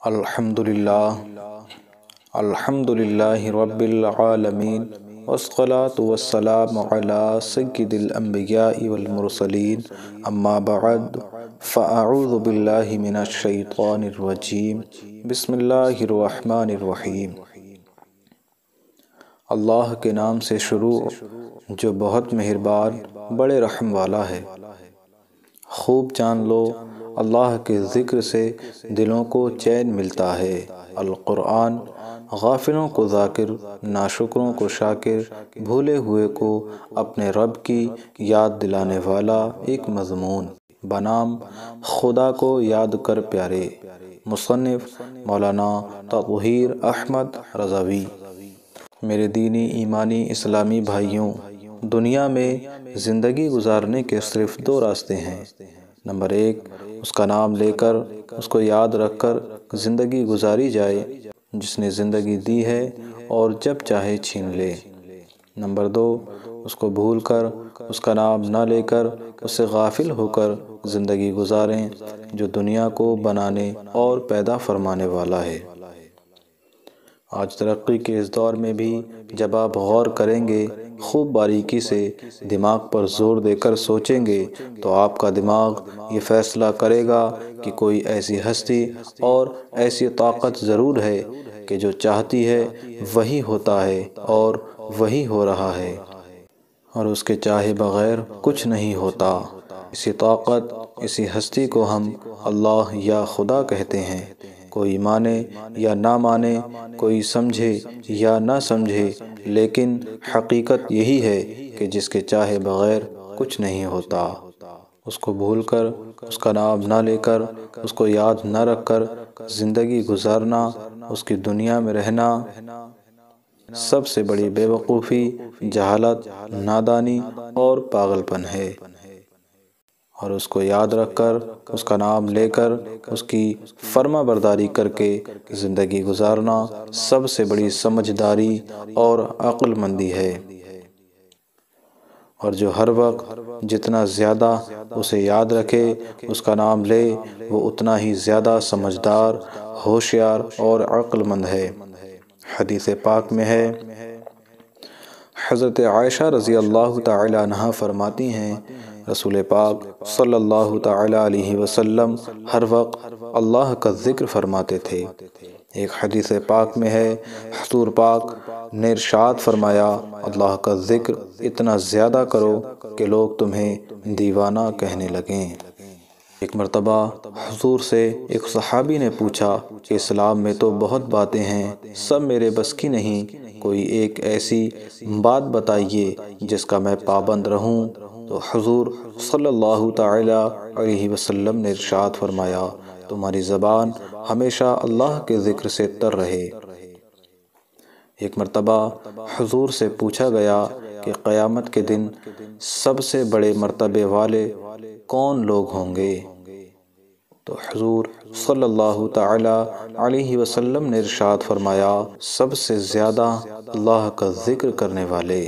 الحمدللہ رب العالمین والصلاة والسلام علی سید الانبیاء والمرسلین اما بعد فاعوذ باللہ من الشیطان الرجیم بسم اللہ الرحمن الرحیم۔ اللہ کے نام سے شروع جو بہت مہربان بڑے رحم والا ہے۔ خوب جان لو اللہ کے ذکر سے دلوں کو چین ملتا ہے۔ القرآن غافلوں کو ذاکر، ناشکروں کو شاکر، بھولے ہوئے کو اپنے رب کی یاد دلانے والا ایک مضمون بنام خدا کو یاد کر پیارے۔ مصنف مولانا تطہیر احمد رضوی۔ میرے دینی ایمانی اسلامی بھائیوں، دنیا میں زندگی گزارنے کے صرف دو راستے ہیں۔ نمبر ایک، اس کا نام لے کر، اس کو یاد رکھ کر زندگی گزاری جائے جس نے زندگی دی ہے اور جب چاہے چھین لے۔ نمبر دو، اس کو بھول کر، اس کا نام نہ لے کر، اس سے غافل ہو کر زندگی گزاریں جو دنیا کو بنانے اور پیدا فرمانے والا ہے۔ آج ترقی کے اس دور میں بھی جب آپ غور کریں گے، خوب باریکی سے دماغ پر زور دے کر سوچیں گے تو آپ کا دماغ یہ فیصلہ کرے گا کہ کوئی ایسی ہستی اور ایسی طاقت ضرور ہے کہ جو چاہتی ہے وہی ہوتا ہے اور وہی ہو رہا ہے، اور اس کے چاہے بغیر کچھ نہیں ہوتا۔ اسی طاقت، اسی ہستی کو ہم اللہ یا خدا کہتے ہیں۔ کوئی مانے یا نہ مانے، کوئی سمجھے یا نہ سمجھے، لیکن حقیقت یہی ہے کہ جس کے چاہے بغیر کچھ نہیں ہوتا۔ اس کو بھول کر، اس کا نام نہ لے کر، اس کو یاد نہ رکھ کر زندگی گزارنا، اس کی دنیا میں رہنا سب سے بڑی بے وقوفی، جہالت، نادانی اور پاگل پن ہے۔ اور اس کو یاد رکھ کر، اس کا نام لے کر، اس کی فرما برداری کر کے زندگی گزارنا سب سے بڑی سمجھداری اور عقل مندی ہے۔ اور جو ہر وقت جتنا زیادہ اسے یاد رکھے، اس کا نام لے، وہ اتنا ہی زیادہ سمجھدار، ہوشیار اور عقل مند ہے۔ حدیث پاک میں ہے، حضرت عائشہ رضی اللہ تعالی عنہا فرماتی ہیں، رسول پاک صلی اللہ تعالی علیہ وسلم ہر وقت اللہ کا ذکر فرماتے تھے۔ ایک حدیث پاک میں ہے، حضور پاک نے ارشاد فرمایا، اللہ کا ذکر اتنا زیادہ کرو کہ لوگ تمہیں دیوانہ کہنے لگیں۔ ایک مرتبہ حضور سے ایک صحابی نے پوچھا کہ اسلام میں تو بہت باتیں ہیں، سب میرے بس کی نہیں، کوئی ایک ایسی بات بتائیے جس کا میں پابند رہوں۔ تو حضور صلی اللہ تعالی علیہ وسلم نے ارشاد فرمایا، تمہاری زبان ہمیشہ اللہ کے ذکر سے تر رہے۔ ایک مرتبہ حضور سے پوچھا گیا کہ قیامت کے دن سب سے بڑے مرتبے والے کون لوگ ہوں گے؟ تو حضور صلی اللہ تعالی علیہ وسلم نے ارشاد فرمایا، سب سے زیادہ اللہ کا ذکر کرنے والے۔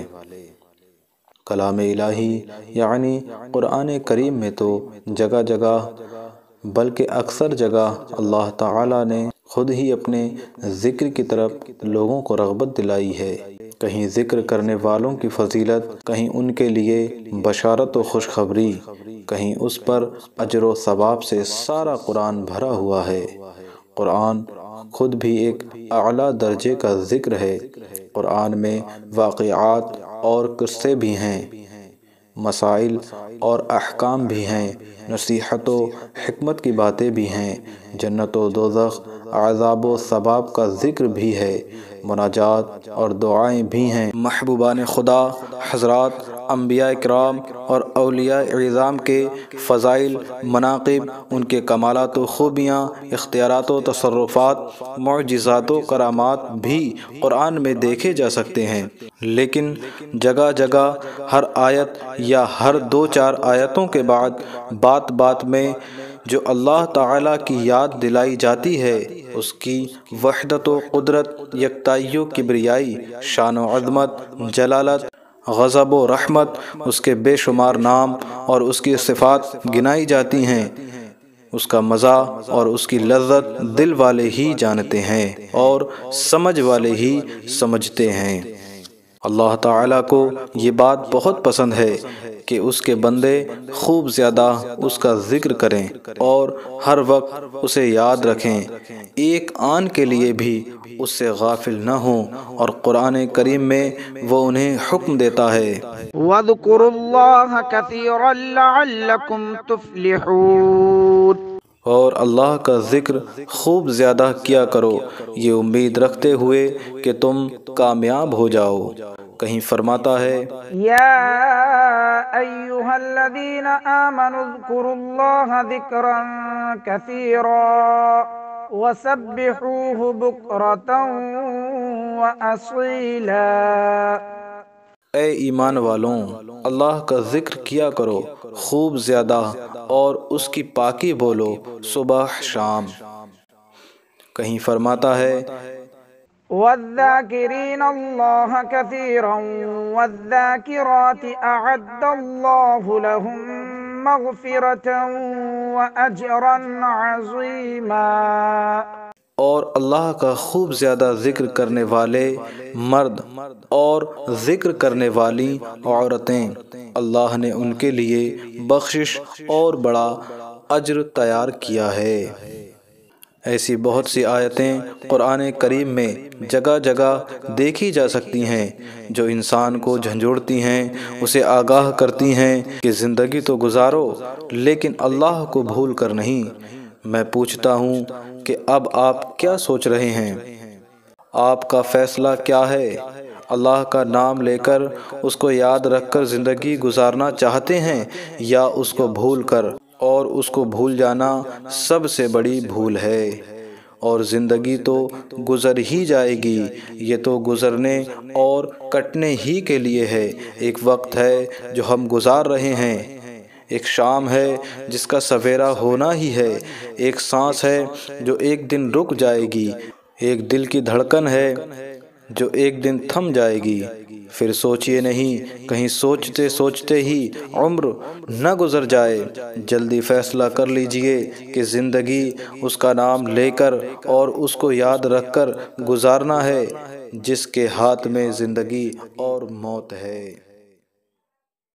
کلام الہی یعنی قرآن کریم میں تو جگہ جگہ بلکہ اکثر جگہ اللہ تعالیٰ نے خود ہی اپنے ذکر کی طرف لوگوں کو رغبت دلائی ہے۔ کہیں ذکر کرنے والوں کی فضیلت، کہیں ان کے لیے بشارت و خوشخبری، کہیں اس پر اجر و ثواب سے سارا قرآن بھرا ہوا ہے۔ قرآن خود بھی ایک اعلیٰ درجے کا ذکر ہے۔ قرآن میں واقعات اور قصے بھی ہیں، مسائل اور احکام بھی ہیں، نصیحت و حکمت کی باتیں بھی ہیں، جنت و دوزخ، عذاب و ثواب کا ذکر بھی ہے، مناجات اور دعائیں بھی ہیں۔ محبوبان خدا حضرات، انبیاء کرام اور اولیاء اعظام کے فضائل، مناقب، ان کے کمالات و خوبیاں، اختیارات و تصرفات، معجزات و کرامات بھی قرآن میں دیکھے جا سکتے ہیں، لیکن جگہ جگہ ہر آیت یا ہر دو چار آیتوں کے بعد بات بات میں جو اللہ تعالیٰ کی یاد دلائی جاتی ہے، اس کی وحدت و قدرت، یکتائی و کبریائی، شان و عظمت، جلالت، غضب و رحمت، اس کے بے شمار نام اور اس کی صفات گنائی جاتی ہیں۔ اس کا مزہ اور اس کی لذت دل والے ہی جانتے ہیں اور سمجھ والے ہی سمجھتے ہیں۔ اللہ تعالیٰ کو یہ بات بہت پسند ہے کہ اس کے بندے خوب زیادہ اس کا ذکر کریں اور ہر وقت اسے یاد رکھیں، ایک آن کے لیے بھی اس سے غافل نہ ہوں، اور قرآن کریم میں وہ انہیں حکم دیتا ہے وَاذْكُرُوا اللَّهَ كَثِيرًا لَعَلَّكُمْ تُفْلِحُونَ، اور اللہ کا ذکر خوب زیادہ کیا کرو، یہ امید رکھتے ہوئے کہ تم کامیاب ہو جاؤ۔ کہیں فرماتا ہے یا ایھا الذین آمنوا اذکروا اللہ ذکرا کثیرا وسبحوہ بکرۃ واصیلا۔ اے ایمان والوں، اللہ کا ذکر کیا کرو خوب زیادہ اور اس کی پاکی بولو صبح شام۔ کہیں فرماتا ہے والذاکرین اللہ کثیرا والذاکرات اعد اللہ لهم مغفرۃ واجرا عظیما۔ اور اللہ کا خوب زیادہ ذکر کرنے والے مرد اور ذکر کرنے والی عورتیں، اللہ نے ان کے لیے بخشش اور بڑا اجر تیار کیا ہے۔ ایسی بہت سی آیتیں قرآن کریم میں جگہ جگہ دیکھی جا سکتی ہیں جو انسان کو جھنجھوڑتی ہیں، اسے آگاہ کرتی ہیں کہ زندگی تو گزارو لیکن اللہ کو بھول کر نہیں۔ میں پوچھتا ہوں کہ اب آپ کیا سوچ رہے ہیں؟ آپ کا فیصلہ کیا ہے؟ اللہ کا نام لے کر اس کو یاد رکھ کر زندگی گزارنا چاہتے ہیں یا اس کو بھول کر؟ اور اس کو بھول جانا سب سے بڑی بھول ہے، اور زندگی تو گزر ہی جائے گی، یہ تو گزرنے اور کٹنے ہی کے لیے ہے۔ ایک وقت ہے جو ہم گزار رہے ہیں، ایک شام ہے جس کا سویرا ہونا ہی ہے، ایک سانس ہے جو ایک دن رک جائے گی، ایک دل کی دھڑکن ہے جو ایک دن تھم جائے گی۔ پھر سوچئے نہیں، کہیں سوچتے سوچتے ہی عمر نہ گزر جائے۔ جلدی فیصلہ کر لیجئے کہ زندگی اس کا نام لے کر اور اس کو یاد رکھ کر گزارنا ہے جس کے ہاتھ میں زندگی اور موت ہے۔